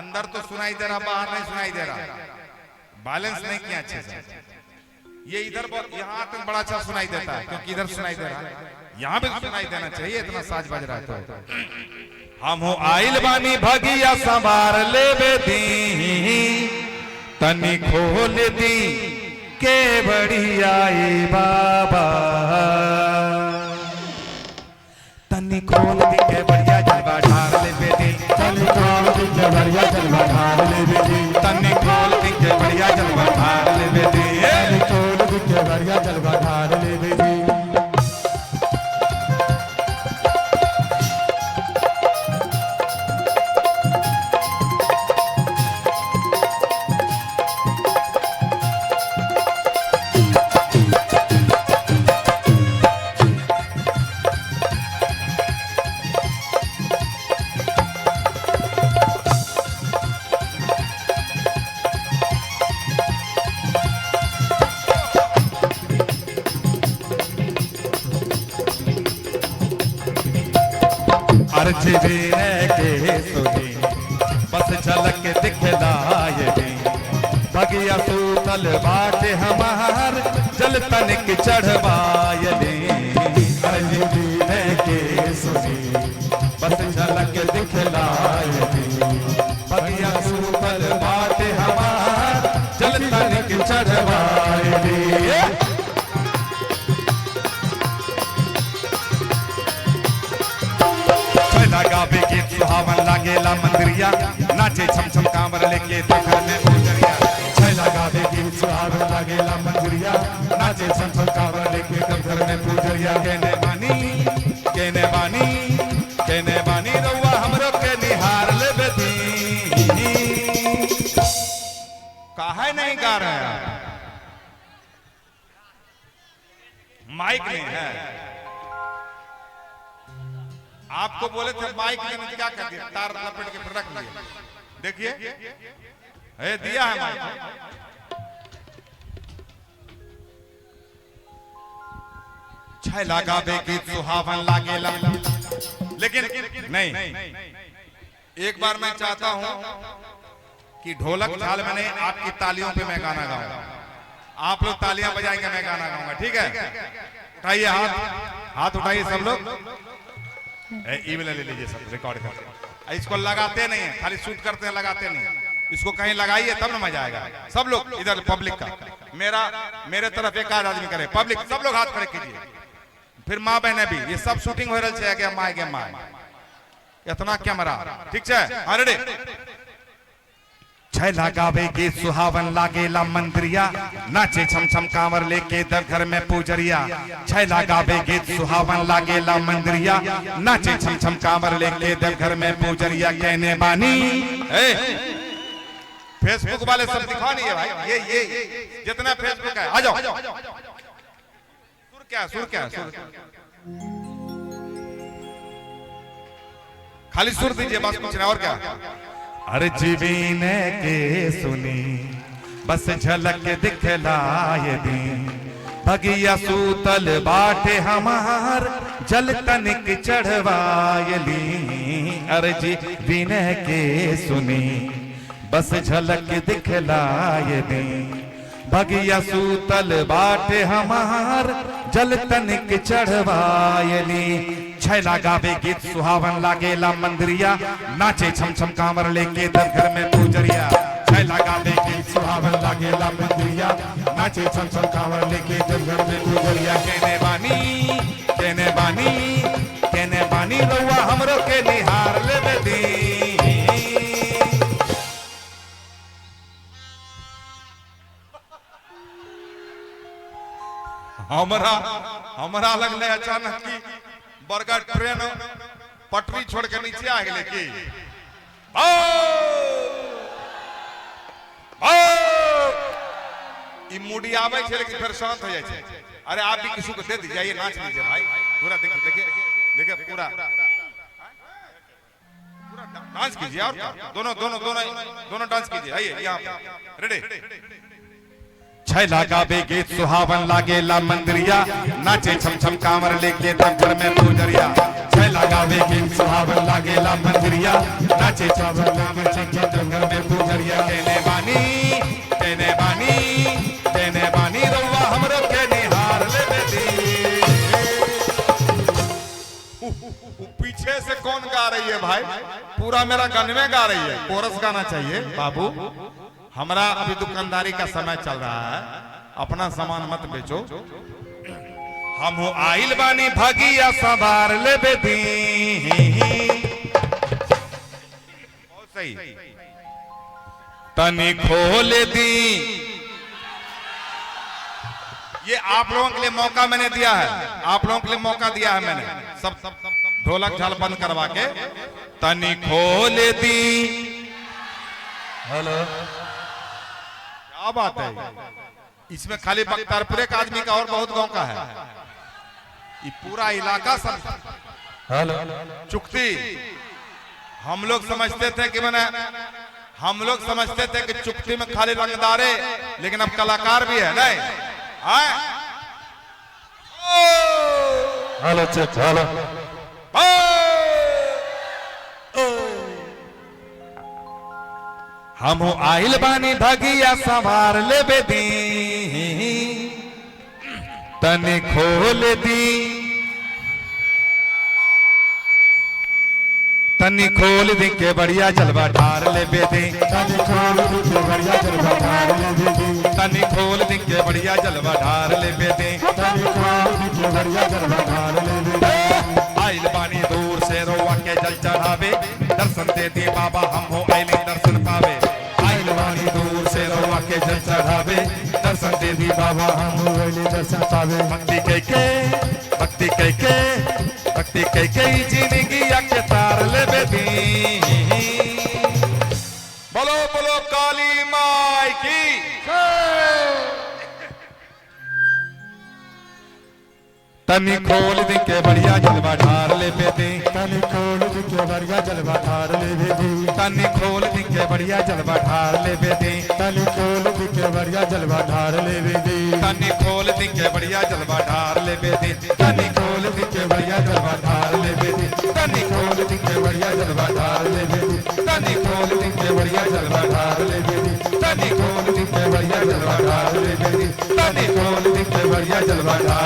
अंदर तो सुनाई दे रहा, बाहर नहीं सुनाई दे रहा, बैलेंस नहीं किया अच्छे से। ये इधर यहाँ तक बड़ा अच्छा सुनाई देता है क्योंकि इधर सुनाई दे रहा है, यहाँ भी सुनाई देना चाहिए, इतना साज बज रहा है। तो हम हो आइल बानी भगिया संभार ले बेदी, तनी खोल दी के बड़ी आई बाबा, तनी खोल दी के बढ़िया जलवा ढार ले बेदी, तनी खोल दी के बढ़िया जलवा ढार ले बेदी, तनी खोल दी के बढ़िया जलवा ढार ले बेदी, तनी खोल दी के बढ़िया जलवा ढार ले बेदी। अर्ज के सुनी बस झलक दिखलाए दी, भगिया सूतल बाटे हमार जल तनिक चढ़वाए दी। अर्ज के सुनी बस झलक दिखलाए दी, भगिया सूतल बाटे हमार जल तनिक चढ़वाए दी। लगावे गीत सुहावन लागेला मंदिरिया, नाचे छम छम कांवर लेके देखर में पूजरिया। छह लगावे गीत सुहावन लागेला मंदिरिया, नाचे छम छम कांवर लेके देखर में पूजरिया। केने बानी रउआ हमरो के निहार ले बेदी, काहे नहीं गा रहे हैं? माइक नहीं है, आपको बोले थे माइक देने, क्या कर दिया? तार लपेट के फिर रख दिया। देखिए दिया है माइक। छह लगावे गीत सुहावन लागेला, लेकिन नहीं, एक बार मैं चाहता हूं कि ढोलक झाल में नहीं, आपकी तालियों पे मैं गाना गाऊंगा। आप लोग तालियां बजाएंगे, मैं गाना गाऊंगा, ठीक है? उठाइए हाथ उठाइए सब लोग। ईमेल ले लीजिए सब, रिकॉर्ड करके। इसको लगाते नहीं है, खाली शूट करते हैं, लगाते नहीं है। इसको कहीं लगाइए तब ना मजा आएगा। सब लोग इधर पब्लिक का, मेरे तरफ एक आदमी करे, पब्लिक सब लोग हाथ खड़े कीजिए। फिर माँ बहने भी, ये सब शूटिंग हो रहा है, माँ इतना कैमरा, ठीक है? रेडी। छह लगावे गीत सुहावन लागेला मंदिरिया, नाचे छम छम कांवर लेके घर में पूजरिया। छह लगावे गीत सुहावन लागेला मंदिरिया, नाचे छम छम कांवर लेके घर में पूजरिया। कहने बानी फेसबुक वाले सब दिखा नहीं है भाई, ये जितना फेसबुक है, आ जाओ। सुर क्या खाली सुर दीजिए, बस कुछ ना और क्या। अर्ज बीने के सुनी बस झलक दिखलाए दी, भगिया सूतल बाटे हमार जल तनिक चढ़वाए ली। अर्ज बीने के सुनी बस झलक दिखलाए दी, भगिया सूतल बाटे हमार जल तनिक चढ़वाए ली। छह लगावे गीत सुहावन लागेला मंदिरिया, नाचे छम छम कांवर लेके घर में पूजरिया। छह लगावे गीत सुहावन लागेला मंदिरिया, नाचे छम छम कांवर लेके घर में पूजरिया। कहने बानी रउआ हमरो के निहार ले बेदी, हमरा लगले अचानक की बरगढ़ ट्रेन पटरी छोड़ के नीचे आ गए की मुड़ी आवे छे, लेकिन फिर शांत हो जाए। अरे आप भी किसी को दे दीजिए, नाच लीजिए भाई, पूरा देखिए पूरा डांस कीजिए। और दोनों डांस कीजिए। आइए यहाँ रेडी। छह लगावे गीत सुहावन लागेला मंदिरिया, नाचे छम छम कांवर लेके घर में पूजरिया। छह मैं लगावे किन सुहावन लागेला मंदिरिया नाचे चावल लागे चंगे जंगल में पुजरिया कहने बानी रउआ हमरो के निहार ले बेदी। पीछे से कौन गा रही है भाई? पूरा मेरा गनवे गा रही है, कोरस गाना चाहिए बाबू। हमारा अभी दुकानदारी का समय चल रहा है, अपना सामान मत बेचो। हम हो आइल बानी भगिया सवार ले बेदी। बहुत सही, तनी खोल दी। ये आप लोगों के लिए मौका मैंने दिया है, आप लोगों के लिए मौका दिया है मैंने। सब ढोलक झाल बंद करवा के तनी खोल दी। हेलो, क्या बात है? इसमें खाली बख्तियारपुरे का आदमी का और बहुत गांव का है, ये पूरा इलाका सब। हेलो, चुकती हम लोग समझते थे कि चुकती में खाली रंगदारे, लेकिन अब कलाकार भी है नहीं? हेलो हेलो, हम आइल बानी भगिया सवार ले बेदी। तने खोल दी, तनी खोल दी के बढ़िया जलवा ढार ले बेदी। तनी खोल दी के बढ़िया जलवा ढार ले बेदी। तनी खोल दी के बढ़िया जलवा ढार ले बेदी। तनी खोल दी के बढ़िया जलवा ढार ले बेदी। आइल बानी दूर से रोवा के जल चढ़ावे, दर्शन दे दी बाबा हम हो आइली दर्शन पावे। आइल बानी दूर से रोवा के जल चढ़ावे, दर्शन दे दी बाबा हम हो आइली दर्शन पावे। भक्ति कह के जिंदगी के तार ले बेदी। बोलो बोलो काली माई की। तनी खोल दी के बढ़िया जलवा ढार ले बेदी। तनी खोल दी के बढ़िया जलवा ढार ले बेदी। तनी खोल दी के बढ़िया जलवा ढार ले बेदी। तनी खोल दी के बढ़िया जलवा ढार ले बेदी। तनी खोल दी के बढ़िया जलवा ढार ले बेदी। तनी खोल दी के बढ़िया जलवा ढार ले बेदी। तनी खोल दी के बढ़िया जलवा ढार ले बेदी। तनी खोल दी के बढ़िया जलवा ढार ले बेदी। तनी खोल दी के बढ़िया जलवा ढार ले बेदी। तनी खोल दी के बढ़िया जलवा ढार